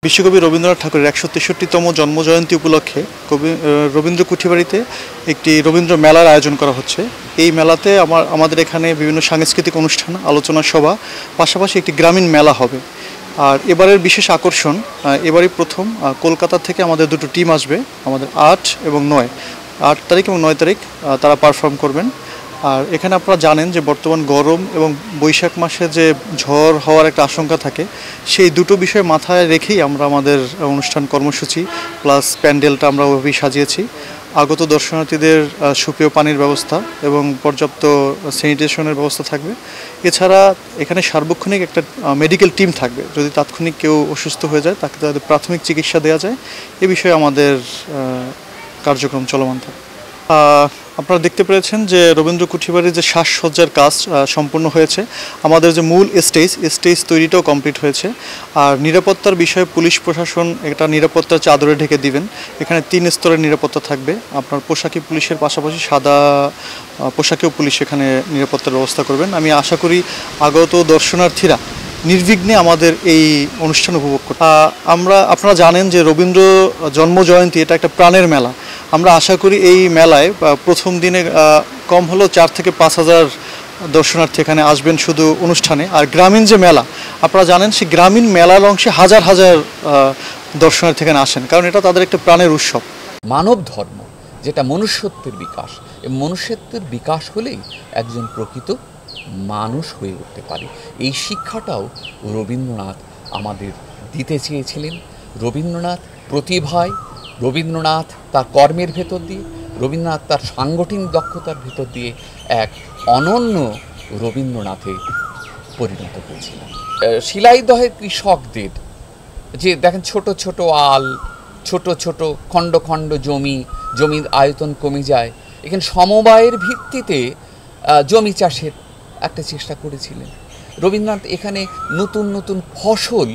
বিশ্বকবি রবীন্দ্রনাথ ঠাকুরের ১৬৩তম জন্মজয়ন্তী উপলক্ষে রবীন্দ্র কুঠিবাড়িতে একটি রবীন্দ্র মেলার আয়োজন করা হচ্ছে। এই মেলাতে আমাদের এখানে বিভিন্ন সাংস্কৃতিক অনুষ্ঠান, আলোচনা সভা, পাশাপাশি একটি গ্রামীণ মেলা হবে। আর এবারের বিশেষ আকর্ষণ, এবারই প্রথম কলকাতা থেকে আমাদের দুটো টিম আসবে, আমাদের ৮ এবং ৯, ৮ তারিখ এবং ৯ তারিখ তারা পারফর্ম করবেন। আর এখানে আপনারা জানেন যে বর্তমান গরম এবং বৈশাখ মাসে যে ঝড় হওয়ার একটা আশঙ্কা থাকে, সেই দুটো বিষয় মাথায় রেখেই আমরা আমাদের অনুষ্ঠান কর্মসূচি প্লাস প্যান্ডেলটা আমরা ওইভাবেই সাজিয়েছি। আগত দর্শনার্থীদের সুপেয় পানির ব্যবস্থা এবং পর্যাপ্ত স্যানিটেশনের ব্যবস্থা থাকবে। এছাড়া এখানে সার্বক্ষণিক একটা মেডিকেল টিম থাকবে, যদি তাৎক্ষণিক কেউ অসুস্থ হয়ে যায় তাকে তাদের প্রাথমিক চিকিৎসা দেওয়া যায়। এ বিষয়ে আমাদের কার্যক্রম চলমান থাকে। আপনারা দেখতে পেরেছেন যে রবীন্দ্র কুঠিবাড়ির যে সাজসজ্জার কাজ সম্পূর্ণ হয়েছে। আমাদের যে মূল স্টেজ তৈরিটাও কমপ্লিট হয়েছে। আর নিরাপত্তার বিষয়ে পুলিশ প্রশাসন একটা নিরাপত্তার চাদরে ঢেকে দিবেন। এখানে ৩ স্তরের নিরাপত্তা থাকবে। আপনার পোশাকি পুলিশের পাশাপাশি সাদা পোশাকেও পুলিশ এখানে নিরাপত্তার ব্যবস্থা করবেন। আমি আশা করি আগত দর্শনার্থীরা নির্বিঘ্নে আমাদের এই অনুষ্ঠান উপভোগ করতে। আপনারা জানেন যে রবীন্দ্র জন্মজয়ন্তী এটা একটা প্রাণের মেলা। আমরা আশা করি এই মেলায় প্রথম দিনে কম হলেও ৪ থেকে ৫ হাজার দর্শনার্থী এখানে আসবেন শুধু অনুষ্ঠানে। আর গ্রামীণ যে মেলা আপনারা জানেন, সেই গ্রামীণ মেলার অংশে হাজার হাজার দর্শনার্থী এখানে আসেন, কারণ এটা তাদের একটা প্রাণের উৎসব। মানব ধর্ম যেটা মনুষ্যত্বের বিকাশ, এই মনুষ্যত্বের বিকাশ হলেই একজন প্রকৃত মানুষ হয়ে উঠতে পারে। এই শিক্ষাটাও রবীন্দ্রনাথ আমাদের দিতে চেয়েছিলেন। রবীন্দ্রনাথ প্রতিভায়, রবীন্দ্রনাথ তার কর্মের ভেতর দিয়ে, রবীন্দ্রনাথ তার সাংগঠনিক দক্ষতার ভেতর দিয়ে এক অনন্য রবীন্দ্রনাথে পরিণত হয়েছিলেন। শিলাইদহের কৃষকদের যে দেখেন ছোট ছোট আল, ছোট ছোট খণ্ড খণ্ড জমির আয়তন কমে যায়, এখানে সমবায়ের ভিত্তিতে জমি চাষের একটা চেষ্টা করেছিলেন। রবীন্দ্রনাথ এখানে নতুন নতুন ফসল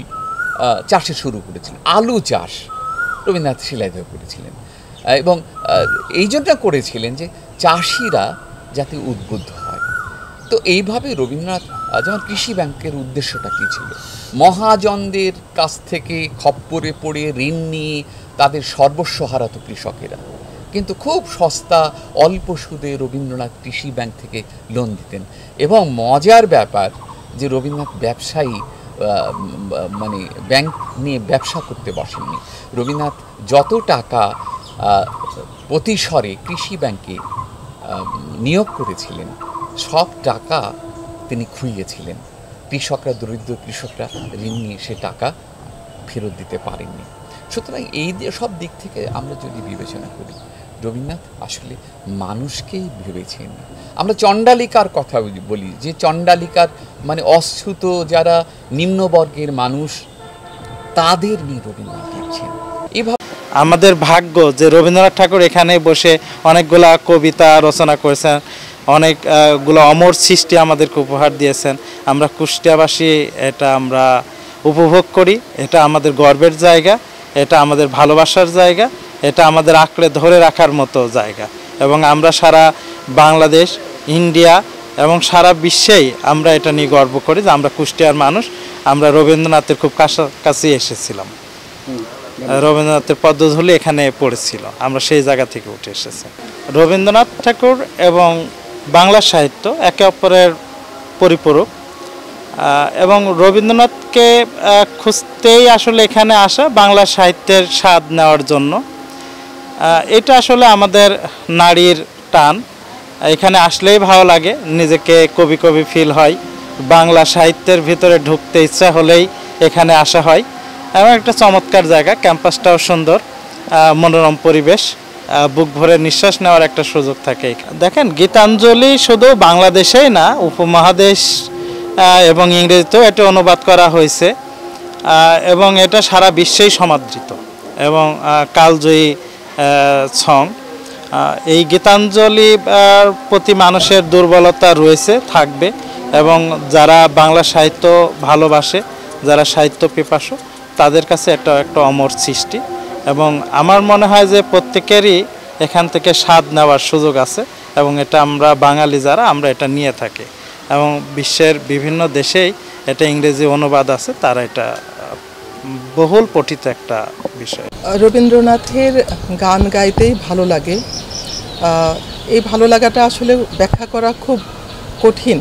চাষে শুরু করেছিলেন। আলু চাষ রবীন্দ্রনাথ শিলাইদহে করেছিলেন এবং এই জন্য করেছিলেন যে চাষিরা যাতে উদ্বুদ্ধ হয়। তো এইভাবে রবীন্দ্রনাথ, যেমন কৃষি ব্যাংকের উদ্দেশ্যটা কী ছিল, মহাজনদের কাছ থেকে খপ্পরে পড়ে ঋণ নিয়ে তাদের সর্বস্ব হারাতো কৃষকেরা, কিন্তু খুব সস্তা অল্প সুদে রবীন্দ্রনাথ কৃষি ব্যাংক থেকে লোন দিতেন। এবং মজার ব্যাপার যে রবীন্দ্রনাথ ব্যবসায়ী মানে ব্যাংক নিয়ে ব্যবসা করতে বসেননি। রবীন্দ্রনাথ যত টাকা প্রতিসরে কৃষি ব্যাংকে নিয়োগ করেছিলেন, সব টাকা তিনি খুইয়েছিলেন। কৃষকরা, দরিদ্র কৃষকরা ঋণ নিয়ে সে টাকা ফেরত দিতে পারেননি। সুতরাং এই সব দিক থেকে আমরা যদি বিবেচনা করি, রবীন্দ্রনাথ আসলে মানুষকেই ভেবেছেন। আমরা চণ্ডালিকার কথা বলি, যে চণ্ডালিকার মানে অশ্রুত যারা নিম্নবর্গের মানুষ, তাদের নিয়ে রবীন্দ্রনাথ লিখছেন। এভাবে আমাদের ভাগ্য যে রবীন্দ্রনাথ ঠাকুর এখানে বসে অনেকগুলা কবিতা রচনা করেছেন, অনেকগুলো অমর সৃষ্টি আমাদেরকে উপহার দিয়েছেন। আমরা কুষ্টিয়াবাসী এটা আমরা উপভোগ করি। এটা আমাদের গর্বের জায়গা, এটা আমাদের ভালোবাসার জায়গা, এটা আমাদের আঁকড়ে ধরে রাখার মতো জায়গা। এবং আমরা সারা বাংলাদেশ, ইন্ডিয়া এবং সারা বিশ্বেই আমরা এটা নিয়ে গর্ব করি যে আমরা কুষ্টিয়ার মানুষ। আমরা রবীন্দ্রনাথের খুব কাছাকাছি এসেছিলাম। রবীন্দ্রনাথের পদ্মধূলি এখানে পড়েছিল, আমরা সেই জায়গা থেকে উঠে এসেছি। রবীন্দ্রনাথ ঠাকুর এবং বাংলা সাহিত্য একে অপরের পরিপূরক এবং রবীন্দ্রনাথকে খুঁজতেই আসলে এখানে আসা, বাংলা সাহিত্যের স্বাদ নেওয়ার জন্য। এটা আসলে আমাদের নারীর টান। এখানে আসলেই ভালো লাগে, নিজেকে কবি কবি ফিল হয়। বাংলা সাহিত্যের ভিতরে ঢুকতে ইচ্ছা হলেই এখানে আসা হয়। এবং একটা চমৎকার জায়গা, ক্যাম্পাসটাও সুন্দর, মনোরম পরিবেশ, বুক ভরে নিঃশ্বাস নেওয়ার একটা সুযোগ থাকে। দেখেন, গীতাঞ্জলি শুধু বাংলাদেশেই না, উপমহাদেশ এবং ইংরেজিতেও এটা অনুবাদ করা হয়েছে এবং এটা সারা বিশ্বেই সমাদৃত এবং কালজয়ী সং। এই গীতাঞ্জলি প্রতি মানুষের দুর্বলতা রয়েছে, থাকবে, এবং যারা বাংলা সাহিত্য ভালোবাসে, যারা সাহিত্য পিপাসু, তাদের কাছে এটা একটা অমর সৃষ্টি। এবং আমার মনে হয় যে প্রত্যেকেরই এখান থেকে স্বাদ নেওয়ার সুযোগ আছে এবং এটা আমরা বাঙালি যারা, আমরা এটা নিয়ে থাকি এবং বিশ্বের বিভিন্ন দেশেই এটা ইংরেজি অনুবাদ আছে, তারা এটা বহুল পঠিত একটা বিষয়। রবীন্দ্রনাথের গান গাইতেই ভালো লাগে। এই ভালো লাগাটা আসলে ব্যাখ্যা করা খুব কঠিন।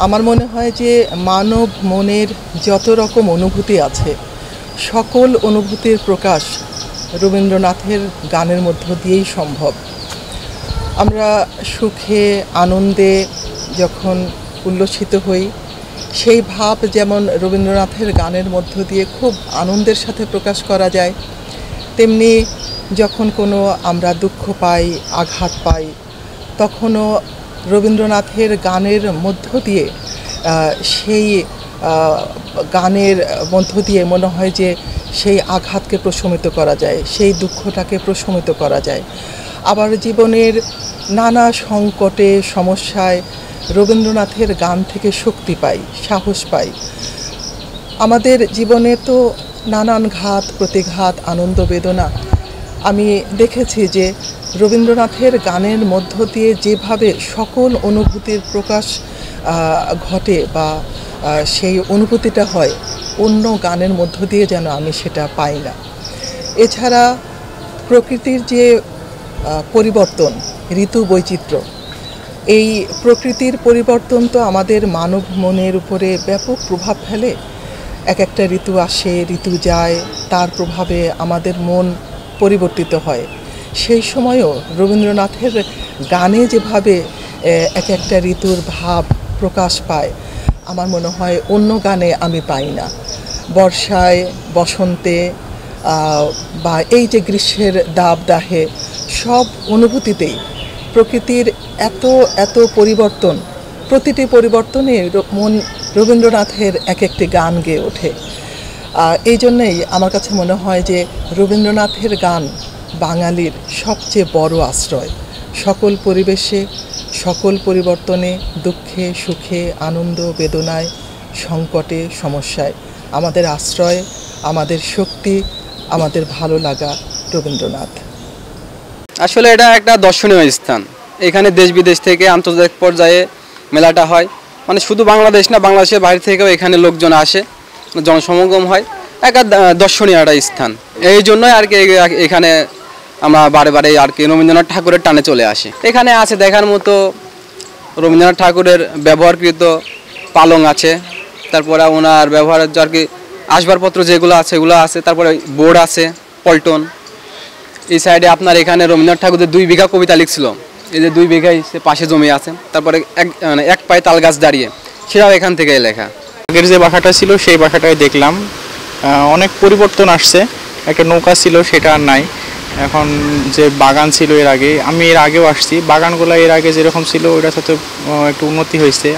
আমার মনে হয় যে মানব মনের যত রকম অনুভূতি আছে সকল অনুভূতির প্রকাশ রবীন্দ্রনাথের গানের মধ্য দিয়েই সম্ভব। আমরা সুখে আনন্দে যখন উল্লসিত হই সেই ভাব যেমন রবীন্দ্রনাথের গানের মধ্য দিয়ে খুব আনন্দের সাথে প্রকাশ করা যায়, তেমনি যখন কোনো আমরা দুঃখ পাই, আঘাত পাই, তখনও রবীন্দ্রনাথের গানের মধ্য দিয়ে সেই গানের মধ্য দিয়ে মনে হয় যে সেই আঘাতকে প্রশমিত করা যায়, সেই দুঃখটাকে প্রশমিত করা যায়। আবার জীবনের নানা সংকটে সমস্যায় রবীন্দ্রনাথের গান থেকে শক্তি পাই, সাহস পাই। আমাদের জীবনে তো নানান ঘাত প্রতিঘাত, আনন্দ বেদনা। আমি দেখেছি যে রবীন্দ্রনাথের গানের মধ্য দিয়ে যেভাবে সকল অনুভূতির প্রকাশ ঘটে বা সেই অনুভূতিটা হয়, অন্য গানের মধ্য দিয়ে যেন আমি সেটা পাই না। এছাড়া প্রকৃতির যে পরিবর্তন, ঋতু বৈচিত্র্য, এই প্রকৃতির পরিবর্তন তো আমাদের মানব মনের উপরে ব্যাপক প্রভাব ফেলে। এক একটা ঋতু আসে, ঋতু যায়, তার প্রভাবে আমাদের মন পরিবর্তিত হয়। সেই সময়ও রবীন্দ্রনাথের গানে যেভাবে এক একটা ঋতুর ভাব প্রকাশ পায়, আমার মনে হয় অন্য গানে আমি পাই না। বর্ষায়, বসন্তে বা এই যে গ্রীষ্মের দাবদাহে, সব অনুভূতিতেই প্রকৃতির এত এত পরিবর্তন, প্রতিটি পরিবর্তনে মন রবীন্দ্রনাথের এক একটি গান গেয়ে ওঠে। এই জন্যেই আমার কাছে মনে হয় যে রবীন্দ্রনাথের গান বাঙালির সবচেয়ে বড় আশ্রয়। সকল পরিবেশে, সকল পরিবর্তনে, দুঃখে সুখে, আনন্দ বেদনায়, সংকটে সমস্যায় আমাদের আশ্রয়, আমাদের শক্তি, আমাদের ভালো লাগা রবীন্দ্রনাথ। আসলে এটা একটা দর্শনীয় স্থান। এখানে দেশ বিদেশ থেকে আন্তর্জাতিক পর্যায়ে মেলাটা হয়। মানে শুধু বাংলাদেশ না, বাংলাদেশের বাইরে থেকেও এখানে লোকজন আসে, জনসমাগম হয়। একটা দর্শনীয় একটা স্থান। এই জন্যই আর কি এখানে আমরা বারে বারে আর কি রবীন্দ্রনাথ ঠাকুরের টানে চলে আসি। এখানে আছে দেখার মতো রবীন্দ্রনাথ ঠাকুরের ব্যবহারকৃত পালং আছে, তারপরে ওনার ব্যবহারের আর কি আসবাবপত্র যেগুলো আছে সেগুলো আছে, তারপরে বোর্ড আছে, পল্টন। এই সাইডে আপনার এখানে রবীন্দ্রনাথ ঠাকুরের 2 বিঘা কবিতা লিখছিল, এই যে 2 বিঘা পাশে জমি আছে। তারপরে এক পায়ে তাল গাছ দাঁড়িয়ে, সেটাও এখান থেকে লেখা। আগের যে বাসাটা ছিল সেই বাসাটায় দেখলাম অনেক পরিবর্তন আসছে। একটা নৌকা ছিল, সেটা আর নাই। এখন যে বাগান ছিল এর আগে, আমি এর আগেও আসছি, বাগানগুলো এর আগে যেরকম ছিল ওইটার সাথে একটু উন্নতি হয়েছে।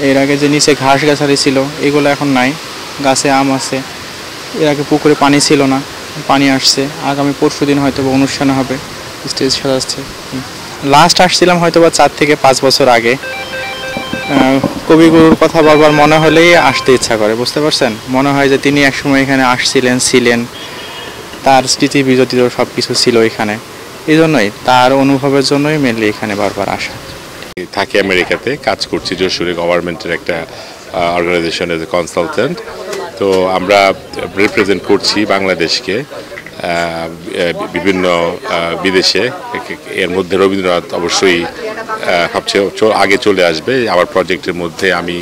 এর আগে যে নিচে ঘাস গাছারি ছিল এগুলো এখন নাই, গাছে আম আছে। এর আগে পুকুরে পানি ছিল না, পানি আসছে। আগামী পরশু দিন হয়তো বা অনুষ্ঠান হবে, স্টেজ সাজাচ্ছে। লাস্ট আসছিলাম হয়তো বা 4 থেকে 5 বছর আগে। কবিগুরুর কথা বারবার মনে হলেই আসতে ইচ্ছা করে, বুঝতে পারছেন? মনে হয় যে তিনি একসময় এখানে আসছিলেন, ছিলেন, তার স্মৃতি বিজড়িত সব কিছু ছিল এখানে। এই জন্যই, তার অনুভবের জন্যই মেনলি এখানে বারবার আসা। থাকি আমেরিকাতে, কাজ করছি যশোরে গভর্নমেন্টের একটা অর্গানাইজেশন এজ এ কনসালটেন্ট। তো আমরা রিপ্রেজেন্ট করছি বাংলাদেশকে বিভিন্ন বিদেশে। এর মধ্যে রবীন্দ্রনাথ অবশ্যই সবচেয়ে আগে চলে আসবে। আমার প্রজেক্টের মধ্যে আমি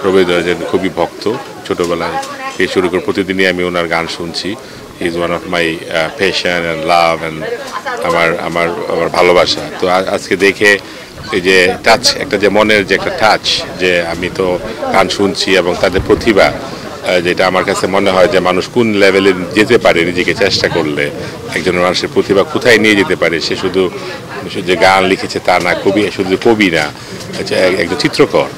রবীন্দ্রনাথের খুবই ভক্ত, ছোটোবেলায় এই শুরু করে প্রতিদিনই আমি ওনার গান শুনছি। He is one of my passion and love and আমার ভালোবাসা। তো আজকে দেখে এই যে টাচ, একটা যে মনের যে একটা টাচ, যে আমি তো গান শুনছি এবং তাদের প্রতিভা, যেটা আমার কাছে মনে হয় যে মানুষ কোন লেভেলে যেতে পারে নিজেকে চেষ্টা করলে, একজন মানুষের প্রতিভা কোথায় নিয়ে যেতে পারে। সে শুধু যে গান লিখেছে তা না, কবি শুধু কবি না, একজন চিত্রকর,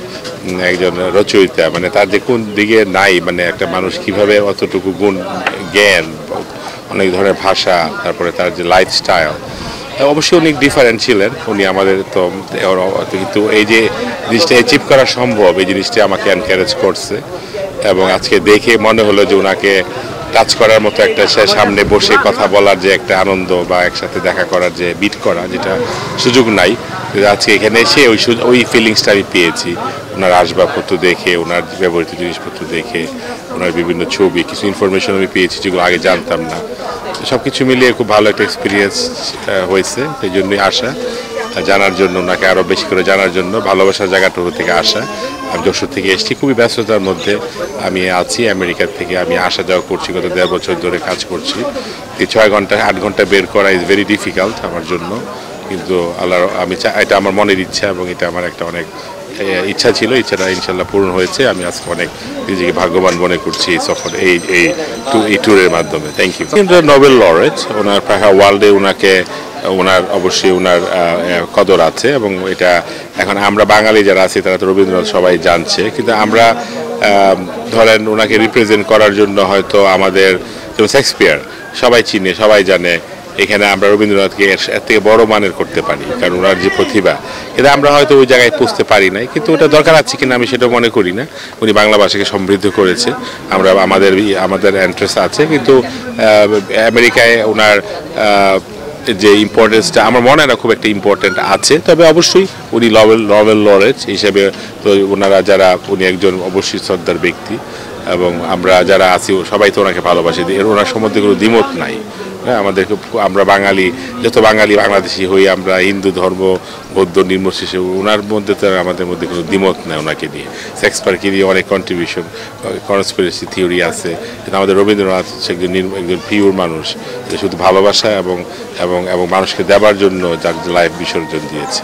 একজন রচয়িতা, মানে তার যে কোন দিকে নাই, মানে একটা মানুষ কিভাবে অতটুকু গুণ, জ্ঞান, অনেক ধরনের ভাষা, তারপরে তার যে লাইফস্টাইল, অবশ্যই অনেক ডিফারেন্ট ছিলেন উনি আমাদের। তো কিন্তু এই যে জিনিসটা অ্যাচিভ করা সম্ভব, এই জিনিসটা আমাকে এনকারেজ করছে। এবং আজকে দেখে মনে হলো যে ওনাকে টাচ করার মতো একটা, সে সামনে বসে কথা বলার যে একটা আনন্দ বা একসাথে দেখা করার যে বিট করা, যেটা সুযোগ নাই, আজকে এখানে এসে ওই ফিলিংসটা আমি পেয়েছি। ওনার আসবাবপত্র দেখে, ওনার ব্যবহৃত জিনিসপত্র দেখে ওনার বিভিন্ন ছবি, কিছু ইনফরমেশন আমি পেয়েছি যেগুলো আগে জানতাম না। সব কিছু মিলিয়ে খুব ভালো একটা এক্সপিরিয়েন্স হয়েছে, সেই জন্যই আসা, জানার জন্য, ওনাকে আরও বেশি করে জানার জন্য, ভালোবাসার জায়গাটা থেকে আসা। আমি যশোর থেকে এসেছি, খুবই ব্যস্ততার মধ্যে আমি আছি। আমেরিকা থেকে আমি আসা যাওয়া করছি, গত 1.5 বছর ধরে কাজ করছি। এই 6 ঘন্টা 8 ঘন্টা বের করা ইজ ভেরি ডিফিকাল্ট আমার জন্য, কিন্তু আল্লাহর এটা আমার মনের ইচ্ছা এবং এটা আমার একটা অনেক ইচ্ছা ছিল, ইচ্ছাটা ইনশাল্লাহ পূরণ হয়েছে। আমি আজকে অনেক নিজেকে ভাগ্যবান মনে করছি এই সফর, এই ট্যুরের মাধ্যমে। Thank you. নোবেল লরেট, ওনার ওয়ার্ল্ডে ওনার অবশ্যই ওনার কদর আছে, এবং এটা এখন আমরা বাঙালি যারা আছি তারা তো রবীন্দ্রনাথ সবাই জানছে, কিন্তু আমরা ধরেন ওনাকে রিপ্রেজেন্ট করার জন্য হয়তো আমাদের যেমন শেক্সপিয়ার সবাই চিনে, সবাই জানে, এখানে আমরা রবীন্দ্রনাথকে এর থেকে বড় মানের করতে পারি, কারণ ওনার যে প্রতিভা, কিন্তু আমরা হয়তো ওই জায়গায় পৌঁছতে পারি নাই। কিন্তু ওটা দরকার আছে কিনা আমি সেটা মনে করি না। উনি বাংলা ভাষাকে সমৃদ্ধ করেছে, আমরা আমাদের ইন্টারেস্ট আছে, কিন্তু আমেরিকায় ওনার যে ইম্পর্টেন্সটা আমার মনে হয় না খুব একটা ইম্পর্টেন্ট আছে। তবে অবশ্যই উনি নোবেল লরেট হিসেবে তো উনি একজন অবশ্যই শ্রদ্ধার ব্যক্তি, এবং আমরা যারা আছি সবাই তো ওনাকে ভালোবাসি, ওনার সম্বন্ধে কোনো দ্বিমত নাই। হ্যাঁ, আমরা বাঙালি, যত বাঙালি বাংলাদেশি হই, আমরা হিন্দু ধর্ম, বৌদ্ধ নির্মশেষে, ওনার মধ্যে তো আমাদের মধ্যে কোনো দ্বিমত নেই ওনাকে নিয়ে। শেক্সপিয়ারকে নিয়ে অনেক কন্ট্রিবিউশন, কনস্পিরেসি থিওরি আছে, কিন্তু আমাদের রবীন্দ্রনাথ একজন পিওর মানুষ, যে শুধু ভালোবাসা এবং মানুষকে দেবার জন্য যার লাইফ বিসর্জন দিয়েছে।